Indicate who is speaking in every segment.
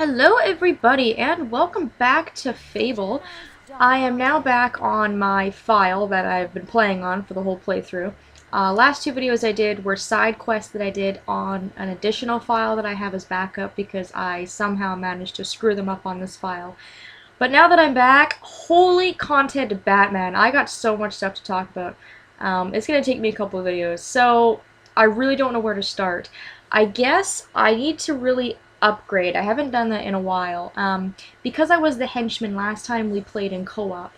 Speaker 1: Hello everybody and welcome back to Fable. I am now back on my file that I've been playing on for the whole playthrough. Last two videos I did were side quests that I did on an additional file that I have as backup because I somehow managed to screw them up on this file. But now that I'm back, holy content Batman, I got so much stuff to talk about. It's going to take me a couple of videos, so I really don't know where to start. I guess I need to really upgrade. I haven't done that in a while. Because I was the henchman last time we played in co-op,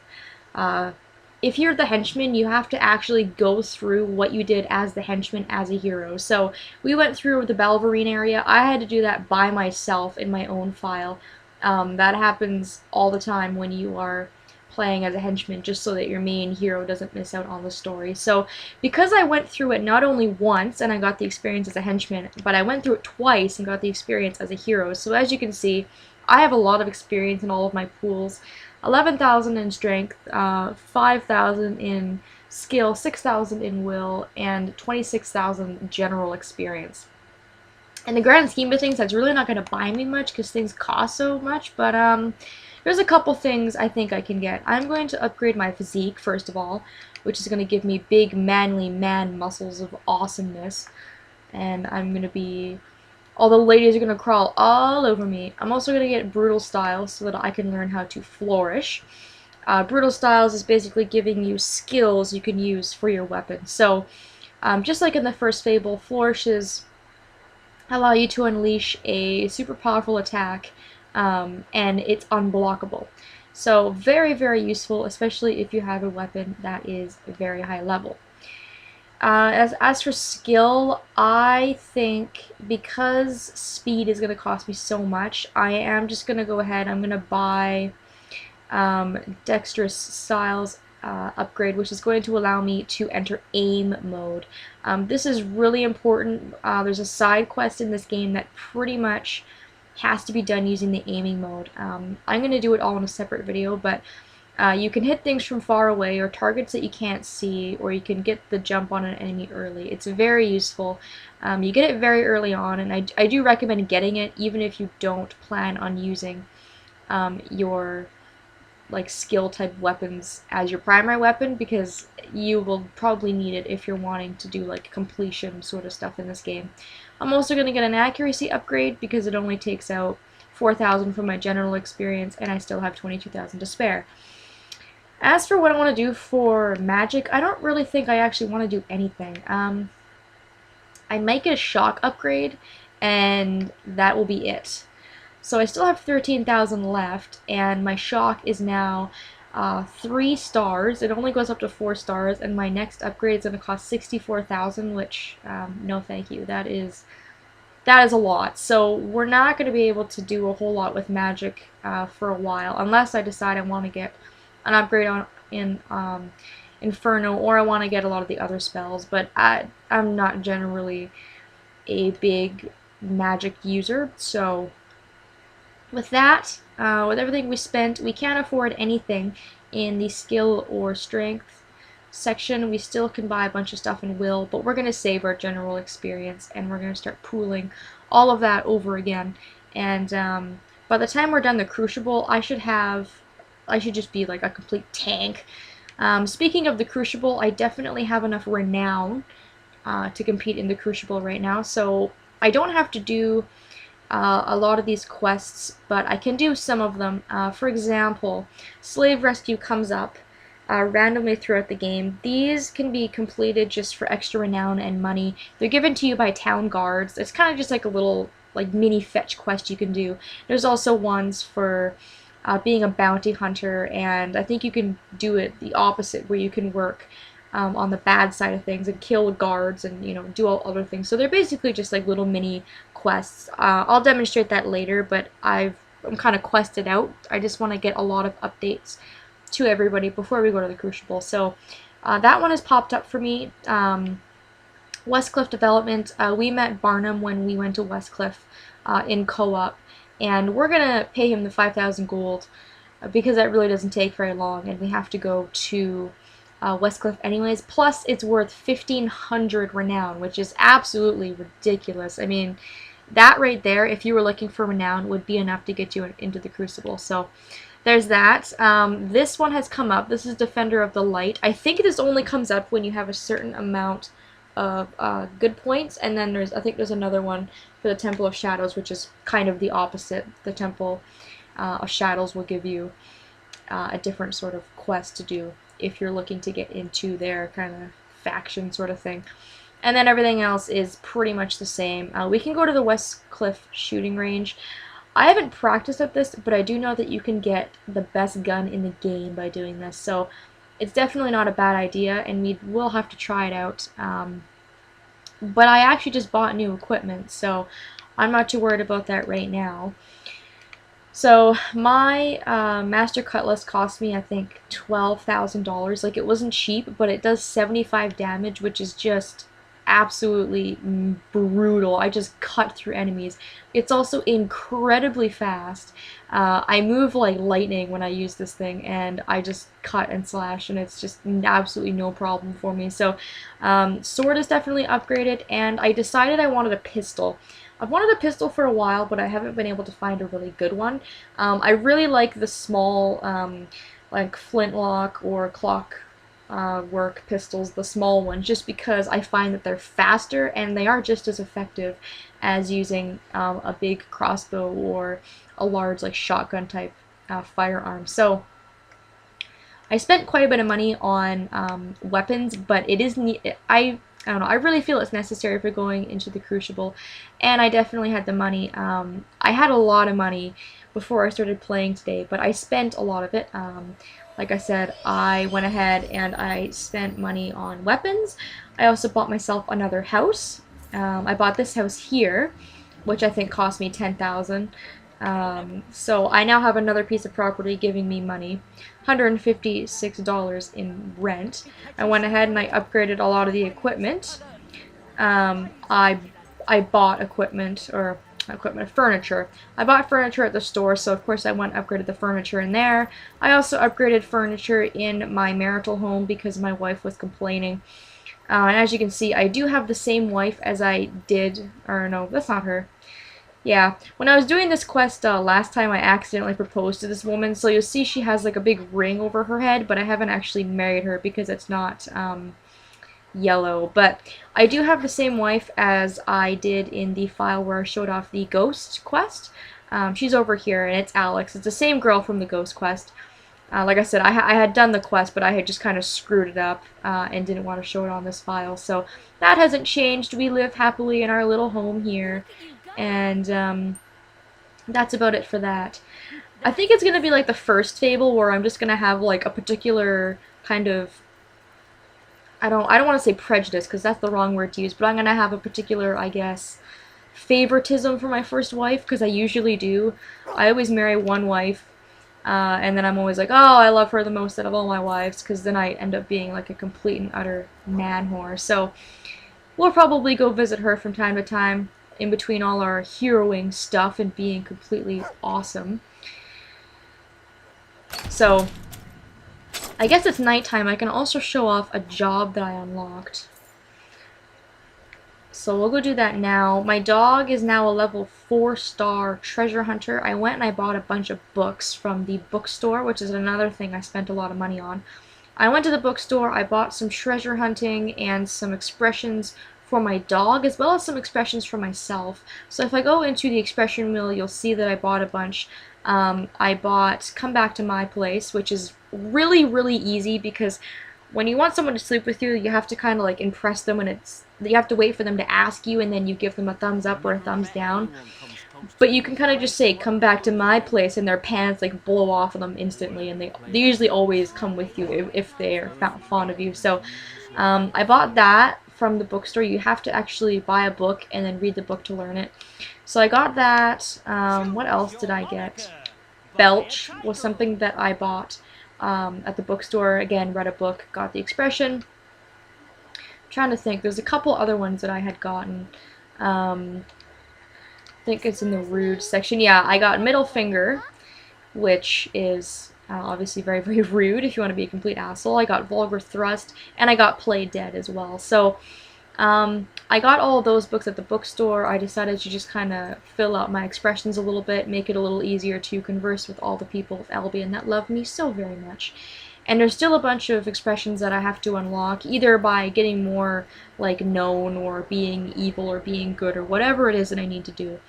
Speaker 1: uh, if you're the henchman, you have to actually go through what you did as the henchman as a hero. So we went through the Belverine area. I had to do that by myself in my own file. That happens all the time when you are playing as a henchman, just so that your main hero doesn't miss out on the story. So because I went through it not only once and I got the experience as a henchman, but I went through it twice and got the experience as a hero. So as you can see, I have a lot of experience in all of my pools. 11,000 in strength, 5,000 in skill, 6,000 in will, and 26,000 general experience. In the grand scheme of things, that's really not going to buy me much because things cost so much, but there's a couple things I think I can get. I'm going to upgrade my physique, first of all, which is going to give me big, manly man muscles of awesomeness. And I'm going to be... all the ladies are going to crawl all over me. I'm also going to get brutal styles so that I can learn how to flourish. Brutal styles is basically giving you skills you can use for your weapon. So, just like in the first Fable, flourishes allow you to unleash a super powerful attack, and it's unblockable. So very, very useful, especially if you have a weapon that is very high level. As for skill, I think because speed is going to cost me so much, I am just going to go ahead, I'm going to buy Dexterous Styles upgrade, which is going to allow me to enter aim mode. This is really important. There's a side quest in this game that pretty much has to be done using the aiming mode. I'm going to do it all in a separate video, but you can hit things from far away or targets that you can't see, or you can get the jump on an enemy early. It's very useful. You get it very early on, and I do recommend getting it even if you don't plan on using your skill type weapons as your primary weapon, because you will probably need it if you're wanting to do like completion sort of stuff in this game. I'm also going to get an accuracy upgrade because it only takes out 4,000 from my general experience and I still have 22,000 to spare. As for what I want to do for magic, I don't really think I actually want to do anything. I might get a shock upgrade and that will be it. So I still have 13,000 left, and my shock is now 3 stars. It only goes up to 4 stars, and my next upgrade is going to cost 64,000, which, no thank you. That is a lot. So we're not going to be able to do a whole lot with magic for a while, unless I decide I want to get an upgrade in Inferno, or I want to get a lot of the other spells, but I'm not generally a big magic user, so... with that, with everything we spent, we can't afford anything in the skill or strength section. We still can buy a bunch of stuff in will, but we're going to save our general experience, and we're going to start pooling all of that over again. And by the time we're done the Crucible, I should just be like a complete tank. Speaking of the Crucible, I definitely have enough renown to compete in the Crucible right now, so I don't have to do a lot of these quests, but I can do some of them. For example, Slave Rescue comes up randomly throughout the game. These can be completed just for extra renown and money. They're given to you by town guards. It's kind of just like a little mini fetch quest you can do. There's also ones for being a bounty hunter, and I think you can do it the opposite, where you can work on the bad side of things and kill guards and, you know, do all other things. So they're basically just like little mini quests. I'll demonstrate that later, but I'm kind of quested out. I just want to get a lot of updates to everybody before we go to the Crucible. So that one has popped up for me. Westcliff Development. We met Barnum when we went to Westcliff in co-op, and we're gonna pay him the 5,000 gold because that really doesn't take very long, and we have to go to Westcliff anyways. Plus, it's worth 1,500 renown, which is absolutely ridiculous. I mean, That right there, if you were looking for renown, would be enough to get you into the Crucible. So there's that. This one has come up. This is Defender of the Light. I think this only comes up when you have a certain amount of good points, and then I think there's another one for the Temple of Shadows, which is kind of the opposite. The Temple of Shadows will give you a different sort of quest to do if you're looking to get into their kind of faction sort of thing. And then everything else is pretty much the same. We can go to the West Cliff shooting range. I haven't practiced at this, but I do know that you can get the best gun in the game by doing this. So it's definitely not a bad idea, and we will have to try it out. But I actually just bought new equipment, so I'm not too worried about that right now. So my Master Cutlass cost me, I think, $12,000. Like, it wasn't cheap, but it does 75 damage, which is just absolutely brutal. I just cut through enemies. It's also incredibly fast. I move like lightning when I use this thing, and I just cut and slash, and it's just absolutely no problem for me. So sword is definitely upgraded, and I decided I wanted a pistol. I've wanted a pistol for a while, but I haven't been able to find a really good one. I really like the small, like flintlock or clock work pistols, the small ones, just because I find that they're faster and they are just as effective as using a big crossbow or a large like shotgun type firearm. So I spent quite a bit of money on weapons, but it is I don't know, I really feel it's necessary for going into the Crucible, and I definitely had the money. I had a lot of money before I started playing today, but I spent a lot of it. Like I said, I went ahead and I spent money on weapons. I also bought myself another house. I bought this house here, which I think cost me $10,000. So I now have another piece of property giving me money, $156 in rent. I went ahead and I upgraded a lot of the equipment. I bought furniture. I bought furniture at the store, so of course I went and upgraded the furniture in there. I also upgraded furniture in my marital home because my wife was complaining. And as you can see, I do have the same wife as I did, or no, that's not her. Yeah, when I was doing this quest last time, I accidentally proposed to this woman, so you'll see she has like a big ring over her head, but I haven't actually married her because it's not yellow. But I do have the same wife as I did in the file where I showed off the ghost quest. She's over here, and it's Alex. It's the same girl from the ghost quest. Like I said, I had done the quest, but I had just kind of screwed it up and didn't want to show it on this file. So that hasn't changed. We live happily in our little home here. And that's about it for that. I think it's going to be like the first Fable where I'm just going to have like a particular kind of, I don't want to say prejudice because that's the wrong word to use, but I'm going to have a particular, I guess, favoritism for my first wife, because I usually do. I always marry one wife, and then I'm always like, oh, I love her the most out of all my wives, because then I end up being like a complete and utter man whore. So we'll probably go visit her from time to time, in between all our heroing stuff and being completely awesome. So I guess it's nighttime. I can also show off a job that I unlocked. So we'll go do that now. My dog is now a level 4-star treasure hunter. I went and I bought a bunch of books from the bookstore, which is another thing I spent a lot of money on. I went to the bookstore, I bought some treasure hunting and some expressions for my dog, as well as some expressions for myself. So if I go into the expression wheel, you'll see that I bought a bunch. I bought Come Back to My Place, which is really, really easy, because when you want someone to sleep with you, you have to kind of like impress them, and you have to wait for them to ask you, and then you give them a thumbs up or a thumbs down. But you can kind of just say, come back to my place, and their pants like blow off of them instantly, and they usually always come with you if they're fond of you. So I bought that from the bookstore. You have to actually buy a book and then read the book to learn it. So I got that. What else did I get? Belch was something that I bought at the bookstore. Again, read a book, got the expression. I'm trying to think. There's a couple other ones that I had gotten. I think it's in the rude section. Yeah, I got middle finger, which is obviously very, very rude if you want to be a complete asshole. I got vulgar thrust, and I got play dead as well. So I got all of those books at the bookstore. I decided to just kind of fill out my expressions a little bit, make it a little easier to converse with all the people of Albion that love me so very much. And there's still a bunch of expressions that I have to unlock, either by getting more, like, known, or being evil, or being good, or whatever it is that I need to do.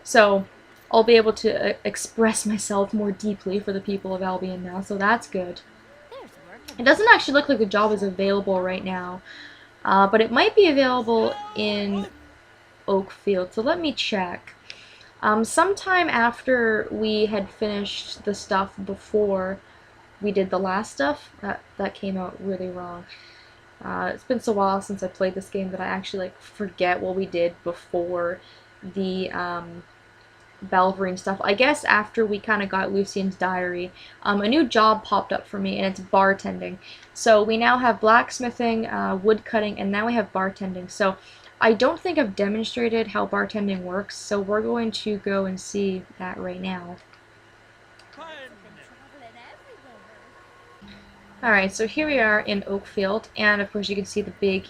Speaker 1: So, I'll be able to express myself more deeply for the people of Albion now, so that's good. It doesn't actually look like the job is available right now, but it might be available in Oakfield, so let me check. Sometime after we had finished the stuff before we did the last stuff, that came out really wrong. It's been so while since I played this game that I actually, like, forget what we did before the Balverine stuff. I guess after we kind of got Lucien's diary, a new job popped up for me, and it's bartending. So we now have blacksmithing, woodcutting, and now we have bartending. So I don't think I've demonstrated how bartending works, so we're going to go and see that right now. Alright, so here we are in Oakfield, and of course you can see the big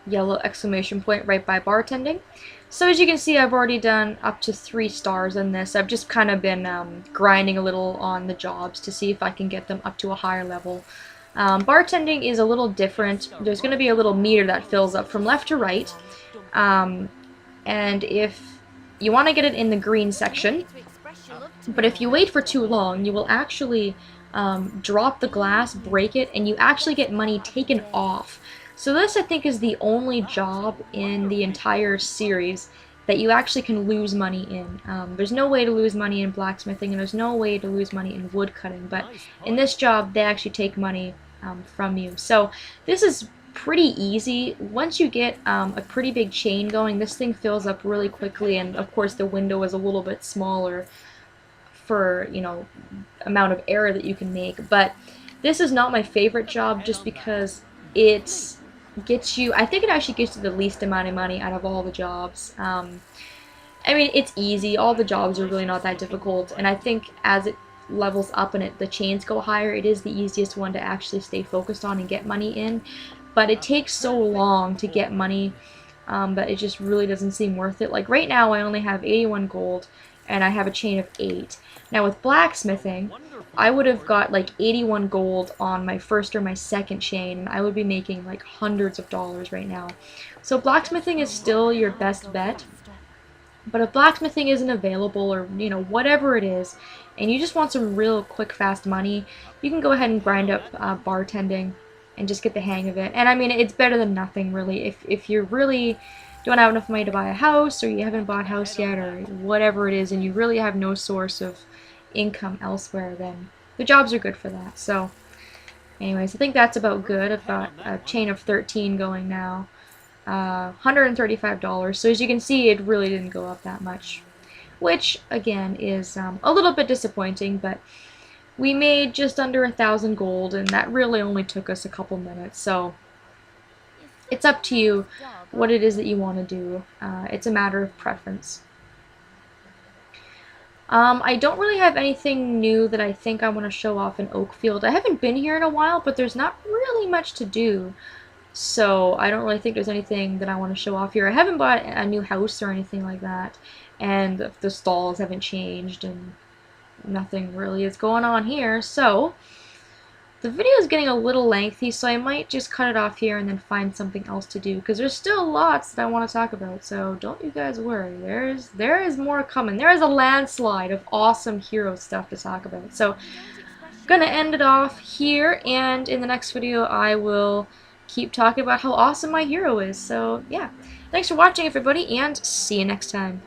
Speaker 1: yellow exclamation point right by bartending. So as you can see, I've already done up to 3 stars in this. I've just kind of been grinding a little on the jobs to see if I can get them up to a higher level. Bartending is a little different. There's going to be a little meter that fills up from left to right, and if you want to get it in the green section, but if you wait for too long, you will actually drop the glass, break it, and you actually get money taken off. So this, I think, is the only job in the entire series that you actually can lose money in. There's no way to lose money in blacksmithing, and there's no way to lose money in woodcutting, but in this job, they actually take money from you. So this is pretty easy. Once you get a pretty big chain going, this thing fills up really quickly, and of course the window is a little bit smaller for, you know, amount of error that you can make. But this is not my favorite job just because it gets you, I think it actually gets you the least amount of money out of all the jobs. I mean, it's easy. All the jobs are really not that difficult, and I think as it levels up and the chains go higher, it is the easiest one to actually stay focused on and get money in. But it takes so long to get money that it just really doesn't seem worth it. Like right now, I only have 81 gold, and I have a chain of 8. Now with blacksmithing, I would have got like 81 gold on my first or my second chain, and I would be making like hundreds of dollars right now. So blacksmithing is still your best bet. But if blacksmithing isn't available, or, you know, whatever it is, and you just want some real quick, fast money, you can go ahead and grind up bartending and just get the hang of it. And I mean, it's better than nothing, really. If you really don't have enough money to buy a house, or you haven't bought a house yet, or whatever it is, and you really have no source of income elsewhere, then the jobs are good for that. So anyways, I think that's about good. I've got a chain of 13 going now. $135. So as you can see, it really didn't go up that much, which again is a little bit disappointing, but we made just under 1,000 gold, and that really only took us a couple minutes. So it's up to you what it is that you want to do. It's a matter of preference. I don't really have anything new that I think I want to show off in Oakfield. I haven't been here in a while, but there's not really much to do. So I don't really think there's anything that I want to show off here. I haven't bought a new house or anything like that, and the stalls haven't changed, and nothing really is going on here. So the video is getting a little lengthy, so I might just cut it off here and then find something else to do, because there's still lots that I want to talk about, so don't you guys worry. There is more coming. There is a landslide of awesome hero stuff to talk about. So I'm gonna end it off here, and in the next video I will keep talking about how awesome my hero is. So yeah, thanks for watching, everybody, and see you next time.